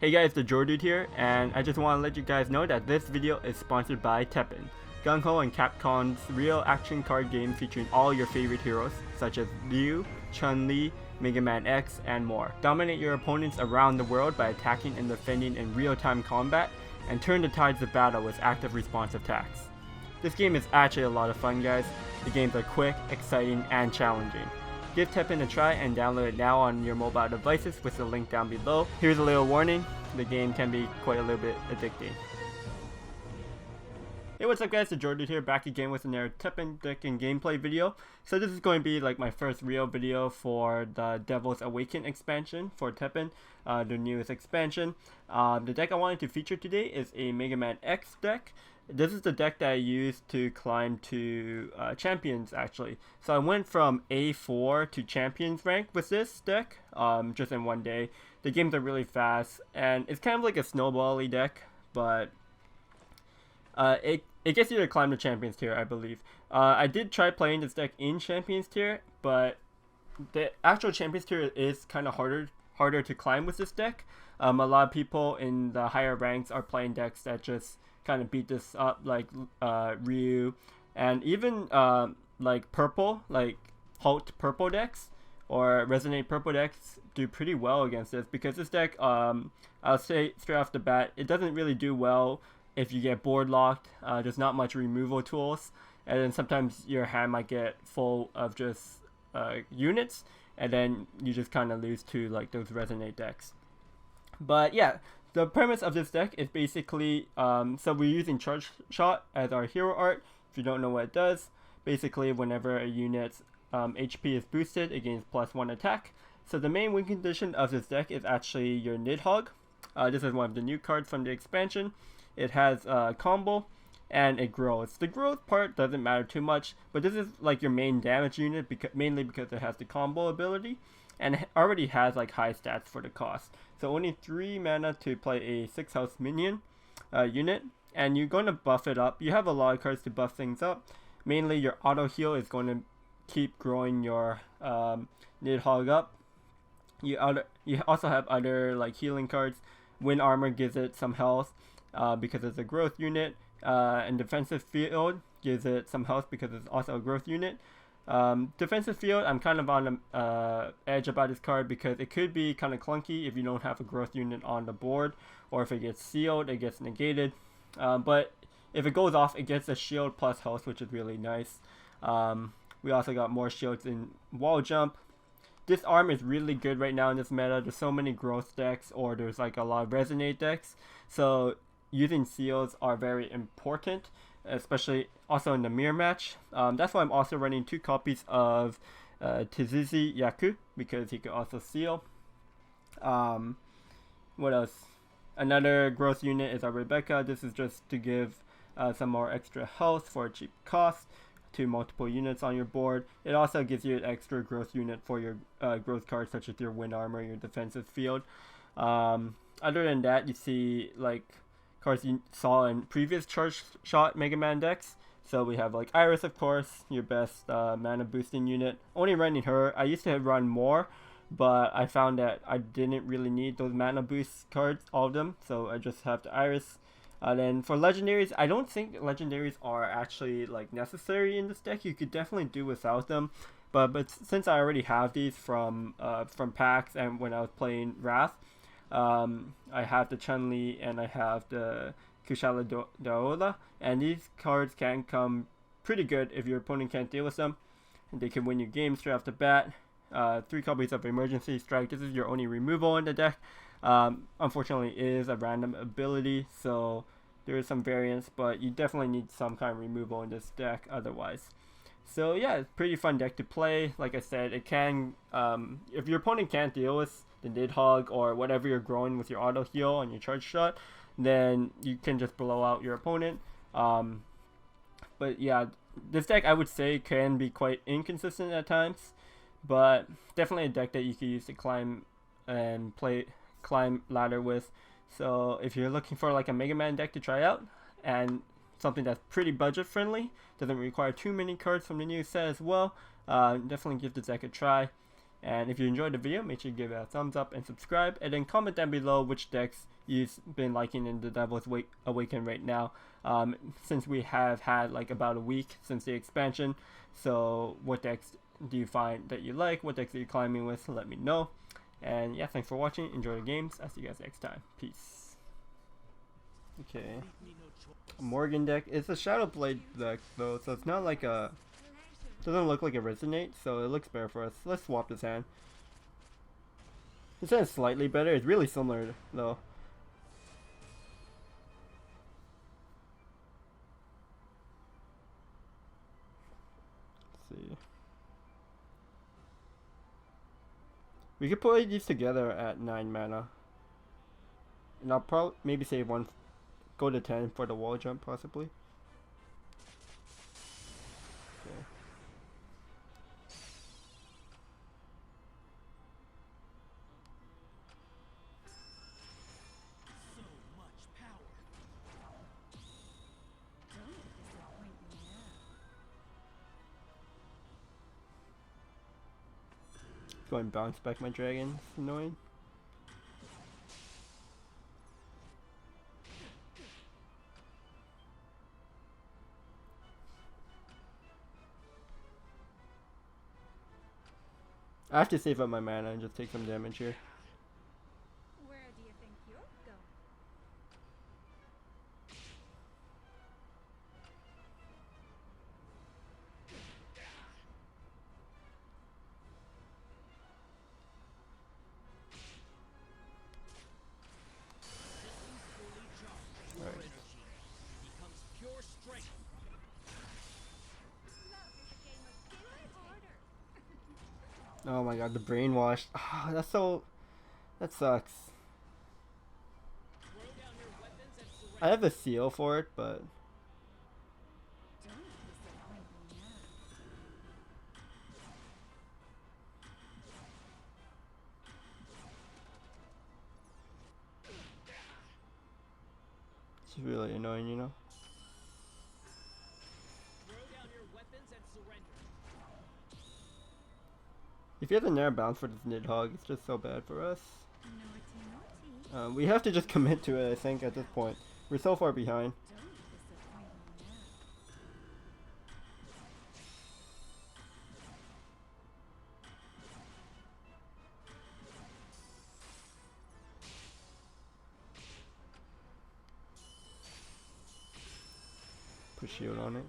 Hey guys, TheJordude here, and I just want to let you guys know that this video is sponsored by Teppen, Gung-Ho and Capcom's real action card game featuring all your favorite heroes such as Ryu, Chun-Li, Megaman X, and more. Dominate your opponents around the world by attacking and defending in real-time combat, and turn the tides of battle with active response attacks. This game is actually a lot of fun, guys. The games are quick, exciting, and challenging. Give Teppen a try and download it now on your mobile devices with the link down below. Here's a little warning, the game can be quite a little bit addicting. Hey, what's up guys, TheJordude here, back again with another Teppen deck and gameplay video. So this is going to be like my first real video for the Devil's Awaken expansion for Teppen, the newest expansion. The deck I wanted to feature today is a Megaman X deck. This is the deck that I used to climb to Champions actually. So I went from A4 to Champions rank with this deck just in one day. The games are really fast and it's kind of like a snowball-y deck, but it gets you to climb the Champions tier, I believe. I did try playing this deck in Champions tier, but the actual Champions tier is kind of harder to climb with this deck. A lot of people in the higher ranks are playing decks that just kind of beat this up, like Ryu, and even like purple, like Halt purple decks or Resonate purple decks do pretty well against this, because this deck, I'll say straight off the bat, it doesn't really do well if you get board locked. There's not much removal tools, and then sometimes your hand might get full of just units, and then you just kind of lose to like those Resonate decks. But yeah, the premise of this deck is basically, so we're using Chargeshot as our hero art. If you don't know what it does, basically whenever a unit's HP is boosted, it gains +1 attack. So the main win condition of this deck is actually your Nidhogg. This is one of the new cards from the expansion. It has a combo and it grows. The growth part doesn't matter too much, but this is like your main damage unit, mainly because it has the combo ability and it already has like high stats for the cost. So only 3 mana to play a 6 health minion unit, and you're going to buff it up. You have a lot of cards to buff things up. Mainly your auto heal is going to keep growing your Nidhogg up. You also have other like healing cards. Wind Armor gives it some health because it's a growth unit, and Defensive Field gives it some health because it's also a growth unit. Defensive Field, I'm kind of on the edge about this card because it could be kind of clunky if you don't have a growth unit on the board, or if it gets sealed, it gets negated. But if it goes off, it gets a shield plus health, which is really nice. We also got more shields in Wall Jump. This arm is really good right now in this meta. There's so many growth decks, or there's like a lot of Resonate decks, so using seals are very important, especially also in the mirror match. That's why I'm also running 2 copies of Tizizi Yaku, because he could also seal. What else? Another growth unit is our Rebecca. This is just to give some more extra health for a cheap cost to multiple units on your board. It also gives you an extra growth unit for your growth cards, such as your Wind Armor, your Defensive Field. Other than that, you see like cards you saw in previous Chargeshot Megaman decks. So we have like Iris, of course, your best mana boosting unit. Only running her. I used to run more, but I found that I didn't really need those mana boost cards, all of them. So I just have the Iris. Then for legendaries, I don't think legendaries are actually like necessary in this deck. You could definitely do without them. But since I already have these from packs and when I was playing Wrath, I have the Chun-Li and I have the Kushala Daola, and these cards can come pretty good if your opponent can't deal with them, and they can win your game straight off the bat. 3 copies of Emergency Strike. This is your only removal in the deck. Unfortunately, it is a random ability, so there is some variance, but you definitely need some kind of removal in this deck otherwise. So yeah, it's a pretty fun deck to play. Like I said, it can, if your opponent can't deal with the Nidhogg or whatever you're growing with your auto heal on your Chargeshot, then you can just blow out your opponent. But yeah, this deck I would say can be quite inconsistent at times, but definitely a deck that you can use to climb ladder with. So if you're looking for like a Mega Man deck to try out, and something that's pretty budget friendly, doesn't require too many cards from the new set as well, definitely give this deck a try. And if you enjoyed the video, make sure you give it a thumbs up and subscribe, and then comment down below which decks you've been liking in the Devil's Awaken right now. Since we have had like about a week since the expansion, so what decks do you find that you like? What decks are you climbing with? Let me know. And yeah, thanks for watching. Enjoy the games. I'll see you guys next time. Peace. Okay. Morgan deck. It's a Shadow Blade deck though, so it's not like a. Doesn't look like a Resonate, so it looks better for us. Let's swap this hand. This hand's slightly better. It's really similar though. Let's see. We could put these together at 9 mana. And I'll probably maybe save one, go to 10 for the wall jump possibly. Okay. Go and bounce back my dragon. It's annoying. I have to save up my mana and just take some damage here. Where do you think you're going? Alright. Oh my god, the brainwashed. Oh, that's so. That sucks. I have a seal for it, but. It's really annoying, you know? If you have the Nair bounce for this Nidhogg, it's just so bad for us. We have to just commit to it, I think, at this point. We're so far behind. Put shield on it.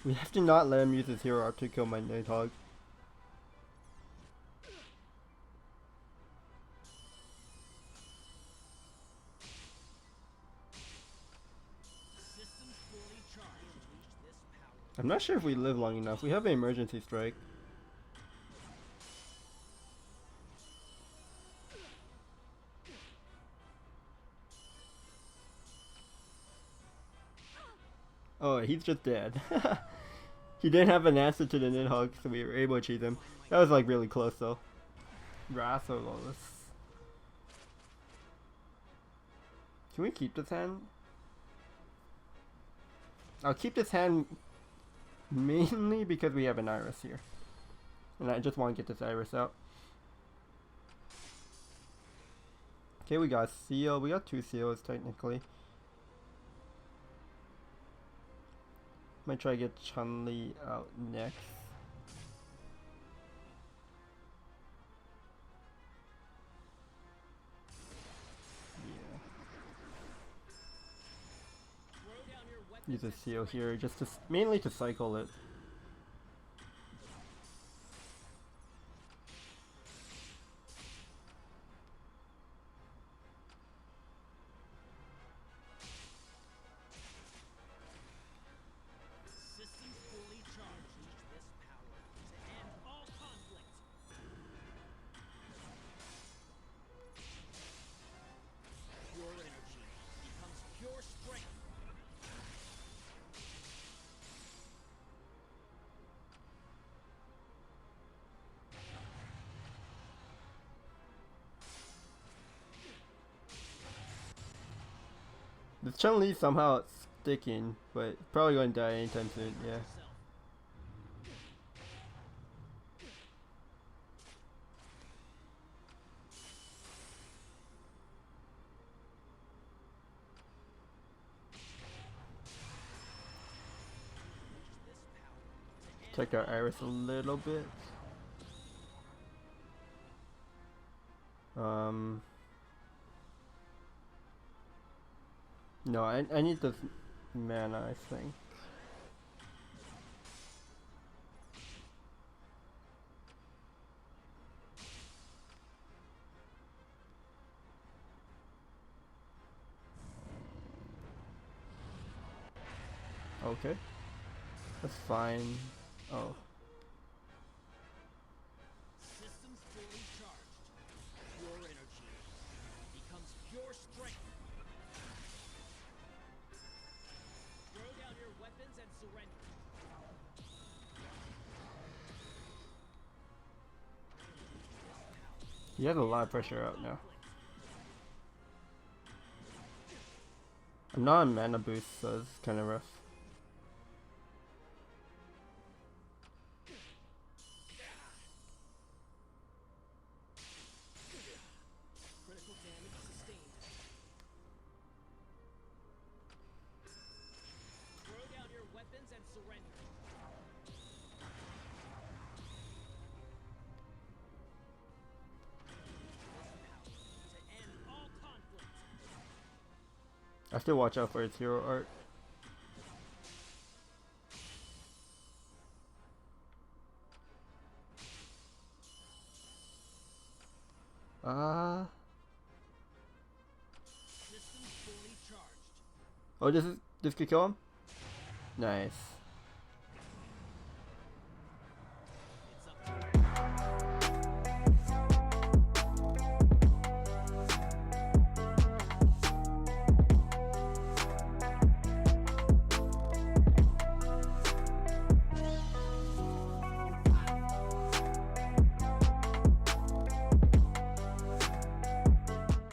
We have to not let him use his hero art to kill my Nidhogg. I'm not sure if we live long enough. We have an emergency strike. Oh, he's just dead. He didn't have an answer to the Nidhogg, so we were able to cheat him. That was like really close though. Wrath of Lawless. Can we keep this hand? I'll keep this hand mainly because we have an Iris here. And I just want to get this Iris out. Okay, we got Seal. We got 2 Seals technically. Might try to get Chun-Li out next. Yeah. Use a seal here just to mainly to cycle it. The Chun-Li somehow sticking, but probably going to die anytime soon. Yeah. Check our iris a little bit. No, I need this mana, I think. Okay. That's fine. Oh. Systems fully charged. Pure energy becomes pure strength. Throw down your weapons and surrender. You have a lot of pressure out now. I'm not on mana boost, so it's kind of rough. Critical damage sustained. Throw down your weapons and surrender. To end all conflict. I have to watch out for its hero art. Systems fully charged. Oh, this could kill him? Nice.